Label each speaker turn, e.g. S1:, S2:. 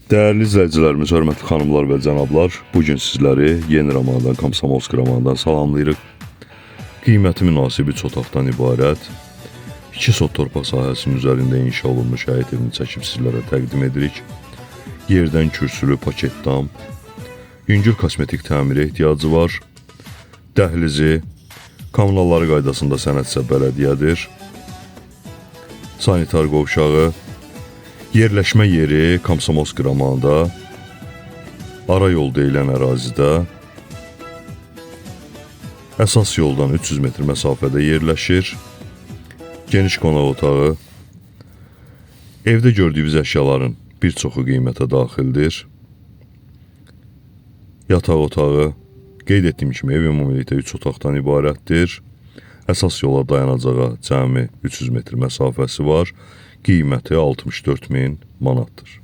S1: Değerli izləyicilərimiz, hörmətli xanımlar və cənablar, bugün sizləri yeni romandan, Komsomolsk romandan salamlayırıq. Qiyməti münasib 3 otaqdan ibarət 2 sot torpaq sahəsinin üzərində inşa olunmuş həyət evini çəkib sizlərə təqdim edirik. Yerdən kürsülü paket dam, yüngül kosmetik təmirə ehtiyacı var. Dəhlizi, kommunalları qaydasında sənədsə bələdiyyədir. Sanitar qovşağı, yerləşmə yeri Komsomolsk romanında, ara yol deyilən ərazidə, əsas yoldan 300 metr məsafədə yerləşir. Geniş qonaq otağı, evdə gördüyünüz əşyaların bir çoxu qiymətə daxildir. Yataq otağı, qeyd etdiyim kimi ev ümumilikdə 3 otaqdan ibarətdir. Əsas yola dayanacağa cəmi 300 metr məsafəsi var. Qiyməti 64.000 manatdır.